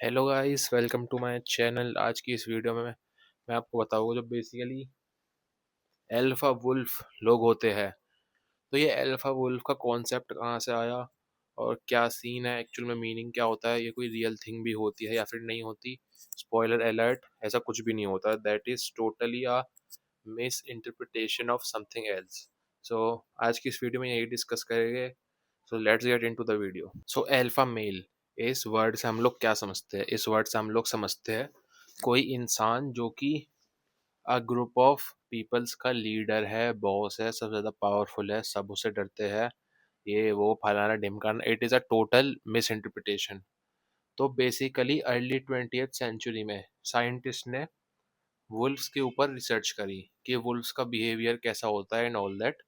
Hello guys, welcome to my channel. आज की इस वीडियो में मैं आपको बताऊंगा जो बेसिकली अल्फा वुल्फ लोग होते हैं। तो ये अल्फा वुल्फ का कॉन्सेप्ट कहाँ से आया और क्या सीन है, एक्चुअल में मीनिंग क्या होता है, ये कोई रियल थिंग भी होती है या फिर नहीं होती। स्पॉइलर अलर्ट, ऐसा कुछ भी नहीं होता। That is totally a misinterpretation of something else. So आज की इस वीडियो में यही डिस्कस करेंगे। So let's get into the video. So alpha male, इस वर्ड से हम लोग क्या समझते हैं? इस वर्ड से हम लोग समझते हैं कोई इंसान जो कि ग्रुप ऑफ पीपल्स का लीडर है, बॉस है, सबसे ज़्यादा पावरफुल है, सब उससे डरते हैं, ये वो फलाना ढिमकाना। It is a total misinterpretation. तो बेसिकली अर्ली 20th सेंचुरी में साइंटिस्ट ने वुल्फ्स के ऊपर रिसर्च करी कि वुल्फ्स का बिहेवियर कैसा होता है एंड ऑल दैट।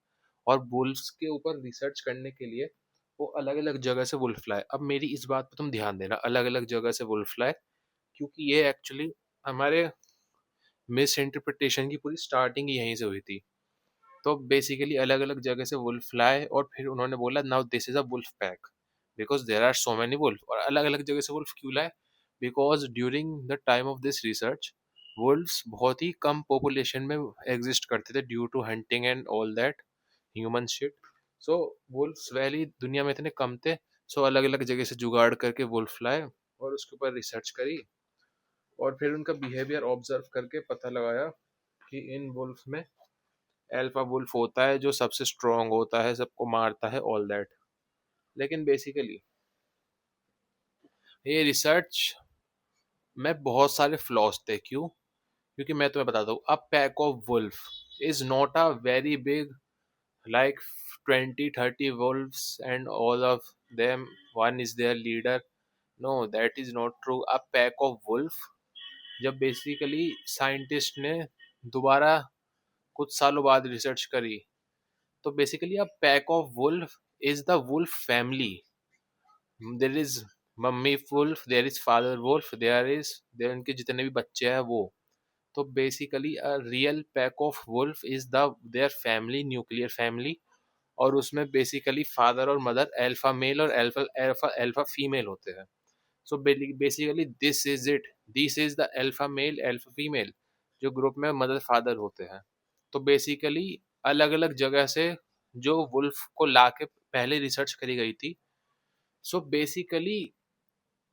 और वुल्फ्स के ऊपर रिसर्च करने के लिए वो अलग अलग जगह से वुल्फ लाए। अब मेरी इस बात पे तुम ध्यान देना, अलग अलग जगह से वुल्फ लाए, क्योंकि ये एक्चुअली हमारे मिस इंटरप्रिटेशन की पूरी स्टार्टिंग ही यहीं से हुई थी। तो बेसिकली अलग अलग जगह से वुल्फ लाए और फिर उन्होंने बोला now this is a wolf pack, because there are so many wolf. और अलग अलग जगह से वुल्फ क्यों लाए? Because during the time of this research wolves बहुत ही कम पॉपुलेशन में एग्जिस्ट करते थे due to hunting and all that human shit. So wolves वैली दुनिया में इतने कम थे। सो अलग अलग जगह से जुगाड़ करके वुल्फ लाए और उसके ऊपर रिसर्च करी और फिर उनका बिहेवियर ऑब्जर्व करके पता लगाया कि इन वुल्फ में अल्फा वुल्फ होता है जो सबसे स्ट्रांग होता है, सबको मारता है, ऑल दैट। लेकिन बेसिकली ये रिसर्च में बहुत सारे फ्लॉज थे। क्यों? क्योंकि मैं तुम्हें बताता हूँ, a pack of wolf is not a very big, like 20-30 wolves and all of them one is their leader. No, that is not true. A pack of wolf, जब बेसिकली साइंटिस्ट ने दोबारा कुछ सालों बाद रिसर्च करी, तो basically a pack of wolf is the wolf family. There is mummy wolf, there is father wolf, there उनके जितने भी बच्चे हैं वो। तो basically a real pack of wolf is the their family, nuclear family. और उसमें बेसिकली फादर और मदर अल्फा मेल और अल्फा अल्फा अल्फा फीमेल होते हैं। So basically this is the alpha male alpha female, जो ग्रुप में mother father होते हैं। तो बेसिकली अलग अलग जगह से जो वुल्फ को लाके पहले रिसर्च करी गई थी। सो बेसिकली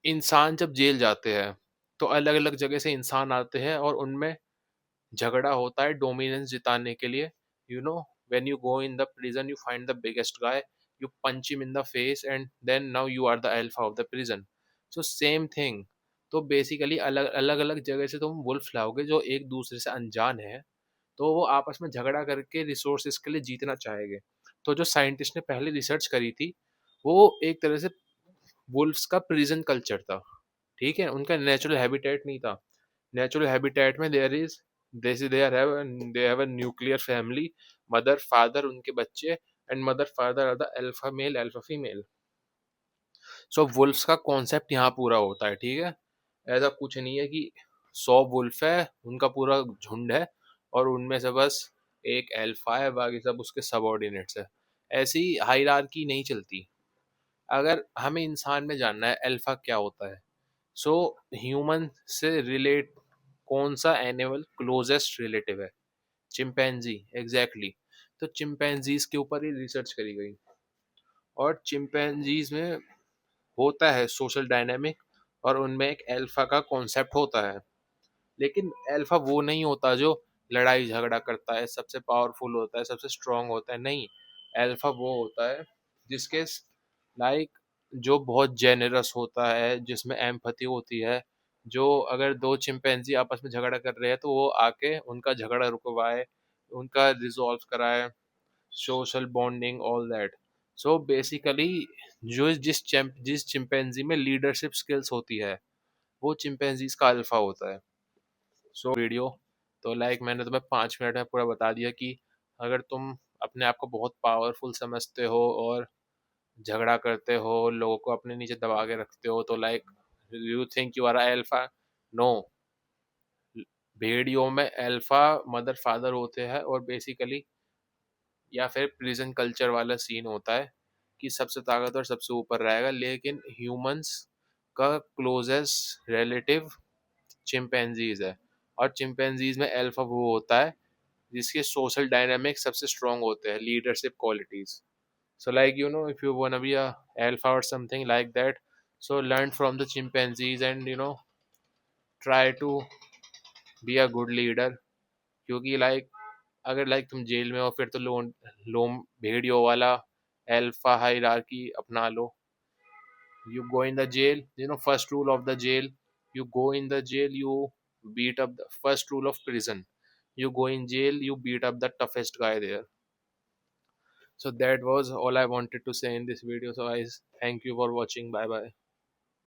इंसान जब जेल जाते हैं तो अलग अलग जगह से इंसान आते हैं और उनमें झगड़ा होता है डोमिनेंस जिताने के लिए। You know, when you go in the prison you find the biggest guy, you punch him in the face and then now you are the alpha of the prison. So same thing. तो basically अलग अलग अलग जगह से तुम wolf लाओगे जो एक दूसरे से अनजान है, तो वो आपस में झगड़ा करके रिसोर्सेज के लिए जीतना चाहेंगे। तो जो साइंटिस्ट ने पहले रिसर्च करी थी वो एक तरह से वुल्फ्स का प्रिजन कल्चर था। ठीक है, उनका नेचुरल हैबिटेट नहीं था। नेचुरल हैबिटेट में they have a nuclear family, mother father उनके बच्चे and mother father are the alpha male alpha female. So wolves का कॉन्सेप्ट यहाँ पूरा होता है। ठीक है, ऐसा कुछ नहीं है कि 100 वुल्फ है, उनका पूरा झुंड है और उनमें से बस एक अल्फा है, बाकी सब उसके सबऑर्डिनेट्स है। ऐसी हायरार्की नहीं चलती। अगर हमें इंसान में जानना है अल्फा क्या होता है, सो ह्यूमन से रिलेट कौन सा एनिमल क्लोजेस्ट रिलेटिव है? Chimpanzee, exactly. तो चिंपैंजीज के ऊपर ही रिसर्च करी गई और चिंपैंजीज में होता है सोशल डायनामिक और उनमें एक अल्फा का कॉन्सेप्ट होता है। लेकिन अल्फा वो नहीं होता जो लड़ाई झगड़ा करता है, सबसे पावरफुल होता है, सबसे स्ट्रांग होता है, नहीं। अल्फा वो होता है जिसके लाइक जो बहुत जेनरस होता है, जिसमें एम्पैथी होती है, जो अगर दो चिंपैंजी आपस में झगड़ा कर रहे हैं तो वो आके उनका झगड़ा रुकवाए, उनका रिजॉल्व कराए, social bonding all that. So basically जो जिस चिंपैंजी में लीडरशिप स्किल्स होती है वो चिंपैंजीज का अल्फा होता है। सो वीडियो तो लाइक मैंने तुम्हें 5 मिनट में पूरा बता दिया कि अगर तुम अपने आप को बहुत पावरफुल समझते हो और झगड़ा करते हो, लोगों को अपने नीचे दबा के रखते हो, तो like you think you are alpha. No, भेड़ियों में अल्फा मदर फादर होते हैं और बेसिकली या फिर प्रिजन कल्चर वाला सीन होता है कि सबसे ताकतवर सबसे ऊपर रहेगा। लेकिन ह्यूमंस का क्लोजेस्ट रिलेटिव चिंपैंजीज है। और चिंपैंजीज में अल्फा वो होता है जिसके सोशल डायनामिक्स सबसे स्ट्रांग होते हैं, leadership qualities. So like if you wanna be a alpha or something like that, so learn from the chimpanzees and try to be a good leader। क्योंकि अगर तुम जेल में हो फिर तो लोम भेड़ियों वाला अल्फा हायरार्की अपना लो। You go in the jail, first rule of the jail, you go in the jail, you beat up the first rule of prison, you go in jail, you beat up the toughest guy there। So that was all I wanted to say in this video, so guys, thank you for watching, bye bye।